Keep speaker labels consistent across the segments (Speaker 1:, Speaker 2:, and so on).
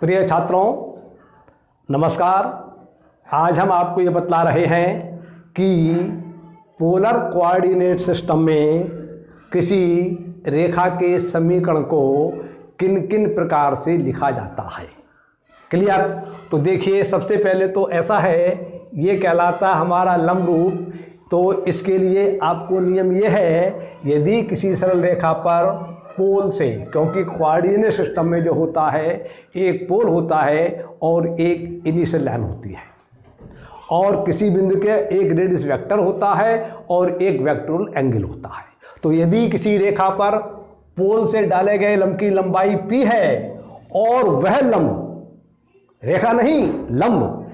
Speaker 1: प्रिय छात्रों, नमस्कार। आज हम आपको ये बतला रहे हैं कि पोलर कोऑर्डिनेट सिस्टम में किसी रेखा के समीकरण को किन किन प्रकार से लिखा जाता है। क्लियर? तो देखिए, सबसे पहले तो ऐसा है, ये कहलाता हमारा लंब रूप। तो इसके लिए आपको नियम ये है, यदि किसी सरल रेखा पर पोल से, क्योंकि कोऑर्डिनेट सिस्टम में जो होता है एक पोल होता है और एक इनिशियल लाइन होती है, और किसी बिंदु के एक रेडियस वेक्टर होता है और एक वेक्टोरल एंगल होता है। तो यदि किसी रेखा पर पोल से डाले गए लंब की लंबाई p है और वह लंब, रेखा नहीं लंब,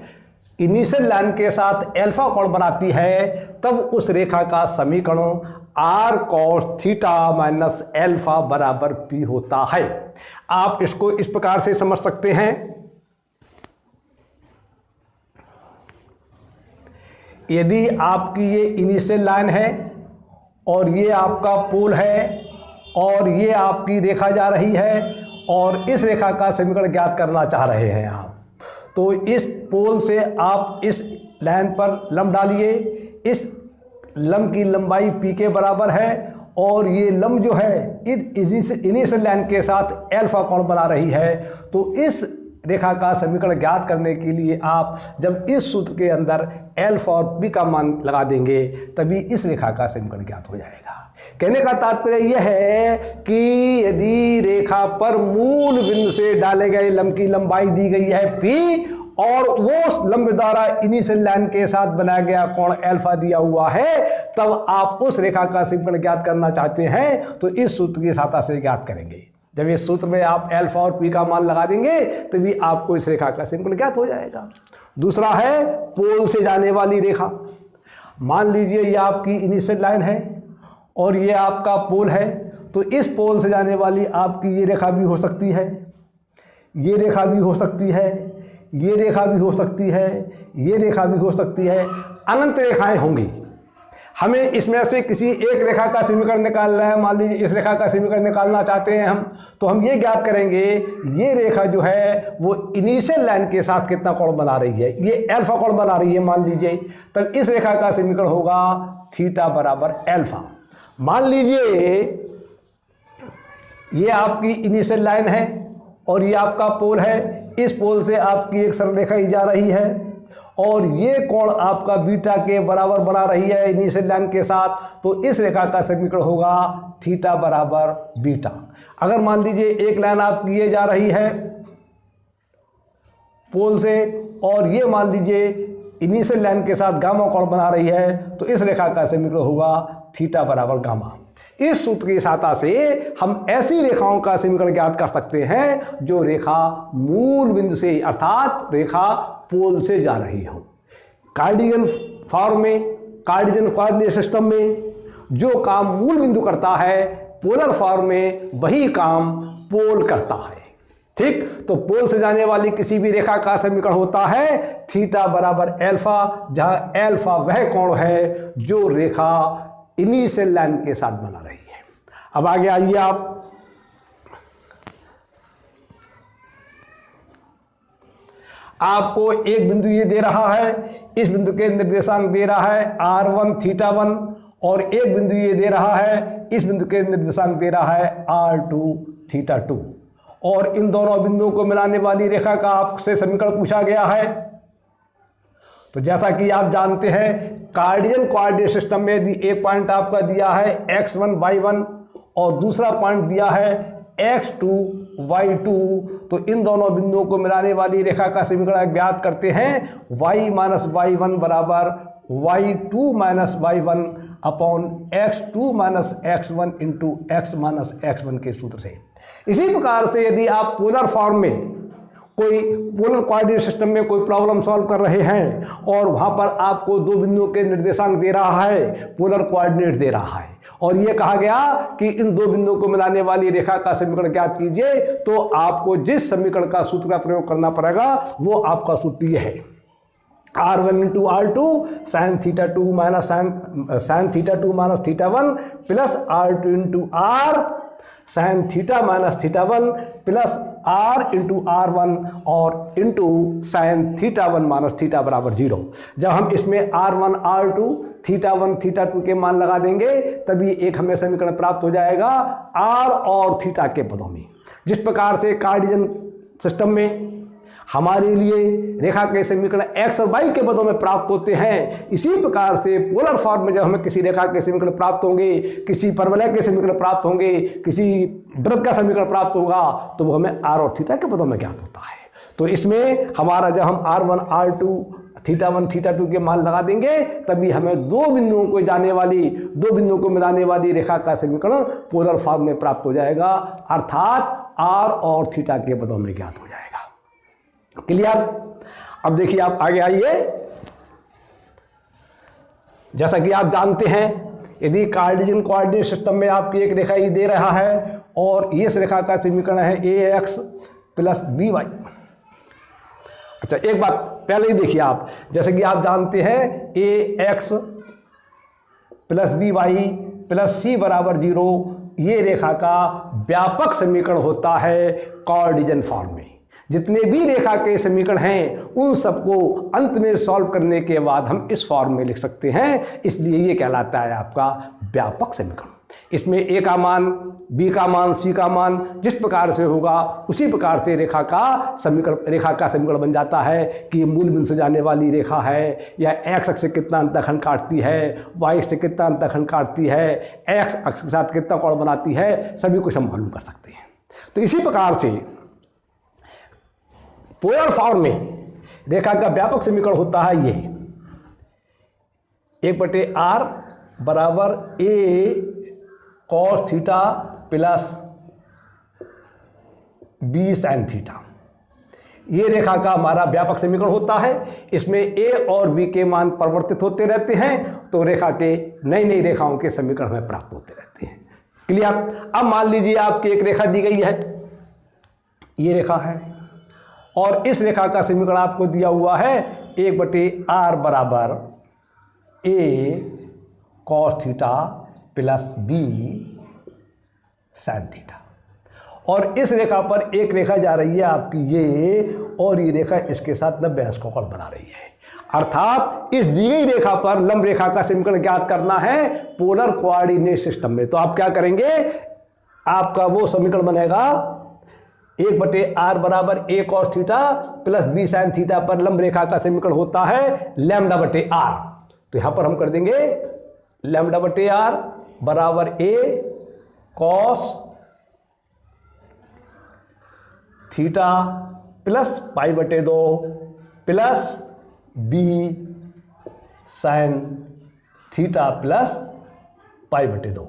Speaker 1: इनिशियल लाइन के साथ अल्फा कोण बनाती है, तब उस रेखा का समीकरण r cos theta minus alpha बराबर p होता है। आप इसको इस प्रकार से समझ सकते हैं, यदि आपकी ये इनिशियल लाइन है और ये आपका पोल है और ये आपकी रेखा जा रही है और इस रेखा का समीकरण ज्ञात करना चाह रहे हैं आप, तो इस पोल से आप इस लाइन पर लंब डालिए। इस लंब की लंबाई p के बराबर है और ये लंब जो है इनिशियल लाइन के साथ अल्फा कोण बना रही है। तो इस रेखा का समीकरण ज्ञात करने के लिए आप जब इस सूत्र के अंदर अल्फा और p का मान लगा देंगे, तभी इस रेखा का समीकरण ज्ञात हो जाएगा। कहने का तात्पर्य यह है कि यदि रेखा पर मूल बिंदु से डाले गए लंब की लंबाई दी गई है p और वो लंब द्वारा इनिशियल लाइन के साथ बनाया गया कोण अल्फा दिया हुआ है, तब आप उस रेखा का समीकरण ज्ञात करना चाहते हैं तो इस सूत्र की सहायता से ज्ञात करेंगे। जब इस सूत्र में आप अल्फा और p का मान लगा देंगे तभी आपको इस रेखा का समीकरण ज्ञात हो जाएगा। दूसरा है पोल से जाने वाली रेखा। मान लीजिए ये आपकी इनिशियल लाइन है और ये आपका पोल है, तो इस पोल से जाने वाली आपकी ये रेखा भी हो सकती है, ये रेखा भी हो सकती है, ये रेखा भी हो सकती है, ये रेखा भी हो सकती है, अनंत रेखाएं होंगी। हमें इसमें से किसी एक रेखा का समीकरण निकालना है। मान लीजिए इस रेखा का समीकरण निकालना चाहते हैं हम, तो हम ये ज्ञात करेंगे ये रेखा जो है वो इनिशियल लाइन के साथ कितना कोण बना रही है, ये अल्फा कोण बना रही है मान लीजिए, तब इस रेखा का समीकरण होगा थीटा बराबर अल्फा। मान लीजिए ये आपकी इनिशियल लाइन है और ये आपका पोल है, इस पोल से आपकी एक सरल रेखा जा रही है और ये कोण आपका बीटा के बराबर बना रही है इनिशियल लाइन के साथ, तो इस रेखा का समीकरण होगा थीटा बराबर बीटा। अगर मान लीजिए एक लाइन आपकी ये जा रही है पोल से और ये मान लीजिए इनिशियल लाइन के साथ गामा कोण बना रही है, तो इस रेखा का समीकरण होगा थीटा बराबर गामा। इस सूत्र की सहायता से हम ऐसी रेखाओं का समीकरण ज्ञात कर सकते हैं जो रेखा मूल बिंदु से, अर्थात रेखा पोल से जा रही हो। कार्टेशियन फॉर्म में, कार्टेशियन कोऑर्डिनेट सिस्टम में जो काम मूल बिंदु करता है, पोलर फॉर्म में वही काम पोल करता है। ठीक, तो पोल से जाने वाली किसी भी रेखा का समीकरण होता है थीटा बराबर अल्फा, जहां अल्फा वह कोण है जो रेखा इनिशियल लाइन के साथ बना रही है। अब आगे आइए आप, आपको एक बिंदु ये दे रहा है, इस बिंदु के निर्देशांक दे रहा है r1 थीटा 1 और एक बिंदु ये दे रहा है, इस बिंदु के निर्देशांक दे रहा है r2 थीटा 2, और इन दोनों बिंदुओं को मिलाने वाली रेखा का आपसे समीकरण पूछा गया है। तो जैसा कि आप जानते हैं, कार्टेशियन कोऑर्डिनेट सिस्टम में यदि एक पॉइंट आपका दिया है x1 y1 और दूसरा पॉइंट दिया है x2 y2, तो इन दोनों बिंदुओं को मिलाने वाली रेखा का समीकरण ज्ञात करते हैं y माइनस y1 बराबर y2 minus y1 upon x2 minus x1 into x minus x1 के सूत्र से। इसी प्रकार से यदि आप पोलर फॉर्म में, कोई पोलर कोऑर्डिनेट सिस्टम में कोई प्रॉब्लम सॉल्व कर रहे हैं और वहां पर आपको दो बिंदुओं के निर्देशांक दे रहा है, पोलर कोऑर्डिनेट दे रहा है, और ये कहा गया कि इन दो बिंदुओं को मिलाने वाली रेखा का समीकरण ज्ञात कीजिए, तो आपको जिस समीकरण का सूत्र का प्रयोग करना पड़ेगा वो आपका सूत्र यह है, r1 into r2 sine theta 2 minus sine theta 2 minus theta 1 plus r2 into r sine theta minus theta 1 plus R into R 1 और into sine theta 1 minus theta बराबर 0। जब हम इसमें R1 R2 थीटा 1 थीटा 2 के मान लगा देंगे तभी एक हमें समीकरण प्राप्त हो जाएगा R और थीटा के पदों में। जिस प्रकार से कार्टेशियन सिस्टम में हमारे लिए रेखा के समीकरण x और y के पदों में प्राप्त होते हैं, इसी प्रकार से पोलर फॉर्म में जब हमें किसी रेखा के समीकरण प्राप्त होंगे, किसी परवलय के समीकरण प्राप्त होंगे, किसी वृत्त का समीकरण प्राप्त होगा तो वो हमें r और थीटा के पदों में ज्ञात होता है। तो इसमें हमारा जब हम R1 R2 थीटा 1 थीटा 2 के मान लगा देंगे तभी हमें दो बिंदुओं को मिलाने वाली रेखा का समीकरण पोलर फॉर्म में प्राप्त हो जाएगा, अर्थात r और थीटा के पदों में ज्ञात हो जाएगा। क्लियर? अब देखिए आप आगे आइए। जैसा कि आप जानते हैं, यदि कार्टेशियन कोऑर्डिनेट सिस्टम में आपकी एक रेखा ये दे रहा है और इस रेखा का समीकरण है ax प्लस by। अच्छा, एक बात पहले ही देखिए आप, जैसे कि आप जानते हैं ax plus by plus c बराबर 0 ये रेखा का व्यापक समीकरण होता है कार्टेशियन फॉर्म में। जितने भी रेखा के समीकरण हैं उन सबको अंत में सॉल्व करने के बाद हम इस फॉर्म में लिख सकते हैं, इसलिए ये कहलाता है आपका व्यापक समीकरण। इसमें a का मान, b का मान, c का मान जिस प्रकार से होगा उसी प्रकार से रेखा का समीकरण बन जाता है कि मूल बिंदु से जाने वाली रेखा है या x अक्ष से कितना अंतःखंड काटती है, y अक्ष से कितना अंतःखंड काटती है, x अक्ष के साथ कितना कोण बनाती है, सभी कुछ हम मालूम कर सकते हैं। तो इसी प्रकार से पोलर फॉर्म में रेखा का व्यापक समीकरण होता है ये 1/r बराबर a cos theta plus b sin theta. ये रेखा का हमारा व्यापक समीकरण होता है। इसमें a और b के मान परिवर्तित होते रहते हैं तो रेखा के नई रेखाओं के समीकरण हमें प्राप्त होते रहते हैं। क्लियर? अब मान लीजिए आपकी एक रेखा दी गई है, ये रेखा है और इस रेखा का समीकरण आपको दिया हुआ है 1/r बराबर a cos theta plus b sin theta. और इस रेखा पर एक रेखा जा रही है आपकी ये, और ये रेखा इसके साथ 90 अंश का कोण बना रही है, अर्थात इस दी गई रेखा पर लंब रेखा का समीकरण ज्ञात करना है पोलर कोऑर्डिनेट सिस्टम में। तो आप क्या करेंगे, आपका वो समीकरण बनेगा 1/r बराबर a cos theta plus b sin theta पर लंब रेखा का समीकरण होता है λ/r। तो यहां पर हम कर देंगे λ/r बराबर a cos theta plus π/2 plus b sin theta plus π/2।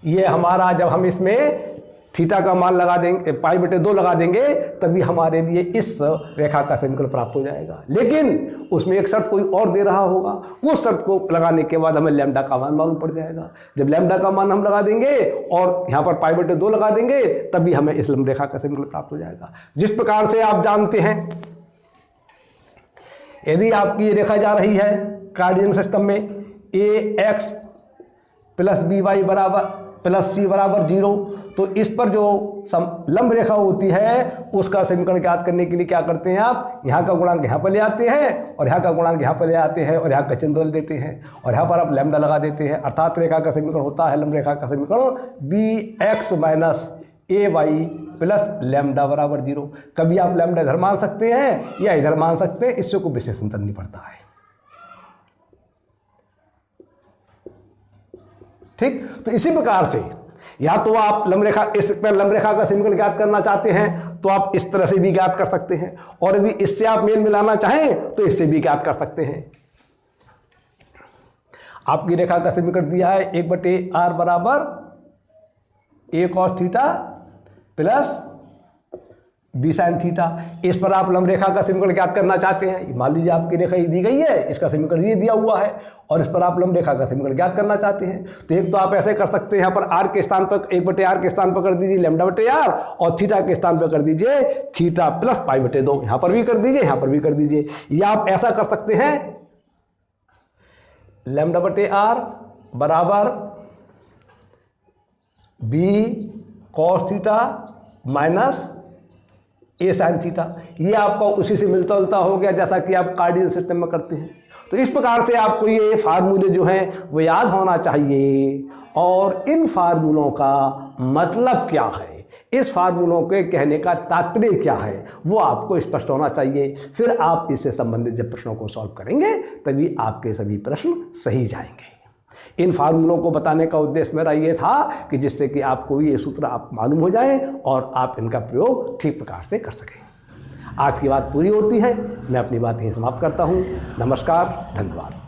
Speaker 1: ये हमारा जब हम इसमें थीटा का मान लगा देंगे, π/2 लगा देंगे तभी हमारे लिए इस रेखा का समीकरण प्राप्त हो जाएगा। लेकिन उसमें एक शर्त कोई और दे रहा होगा, उस शर्त को लगाने के बाद हमें लैम्डा का मान मालूम पड़ जाएगा। जब लैम्डा का मान हम लगा देंगे और यहाँ पर π/2 लगा देंगे तभी हमें इस लंब रेखा का समीकरण प्राप्त हो जाएगा। जिस प्रकार से आप जानते हैं, यदि आपकी रेखा जा रही है कार्टेशियन सिस्टम में ax प्लस by बराबर प्लस c बराबर 0, तो इस पर जो लंब रेखा होती है उसका समीकरण ज्ञात करने के लिए क्या करते हैं आप, यहाँ का गुणांक यहाँ पर ले आते हैं और यहाँ का गुणांक यहाँ पर ले आते हैं और यहाँ का चिन्ह बदल देते हैं और यहाँ पर आप लैम्डा लगा देते हैं। अर्थात रेखा का समीकरण होता है, लंब रेखा का समीकरण bx minus ay plus lambda बराबर 0। कभी आप लैम्डा इधर मान सकते हैं या इधर मान सकते हैं, इससे कोई विशेष अंतर नहीं पड़ता है। ठीक, तो इसी प्रकार से या तो आप लंब रेखा, इस पर लंब रेखा का समीकरण ज्ञात करना चाहते हैं तो आप इस तरह से भी ज्ञात कर सकते हैं, और यदि इससे आप मेल मिलाना चाहें तो इससे भी ज्ञात कर सकते हैं। आपकी रेखा का समीकरण दिया है 1/r बराबर a cos theta plus b sin theta. इस पर आप लंब रेखा का समीकरण ज्ञात करना चाहते हैं। मान लीजिए आपकी रेखा ये दी गई है, इसका समीकरण ये दिया हुआ है और इस पर आप लंब रेखा का समीकरण ज्ञात करना चाहते हैं। तो एक तो आप ऐसे कर सकते हैं, यहाँ पर r के स्थान पर 1/r के स्थान पर कर दीजिए λ/r और थीटा के स्थान पर कर दीजिए थीटा प्लस π/2। यहाँ पर भी कर दीजिए, यहाँ पर भी कर दीजिए। या आप ऐसा कर सकते हैं λ/r बराबर b cos theta minus a sin theta. ये आपका उसी से मिलता जुलता हो गया जैसा कि आप कार्डियल सिस्टम में करते हैं। तो इस प्रकार से आपको ये फार्मूले जो हैं वो याद होना चाहिए, और इन फार्मूलों का मतलब क्या है, इस फार्मूलों के कहने का तात्पर्य क्या है, वो आपको स्पष्ट होना चाहिए। फिर आप इससे संबंधित जब प्रश्नों को सॉल्व करेंगे तभी आपके सभी प्रश्न सही जाएंगे। इन फार्मूलों को बताने का उद्देश्य मेरा ये था कि जिससे कि आपको ये सूत्र आप मालूम हो जाए और आप इनका प्रयोग ठीक प्रकार से कर सकें। आज की बात पूरी होती है, मैं अपनी बात यहीं समाप्त करता हूँ। नमस्कार, धन्यवाद।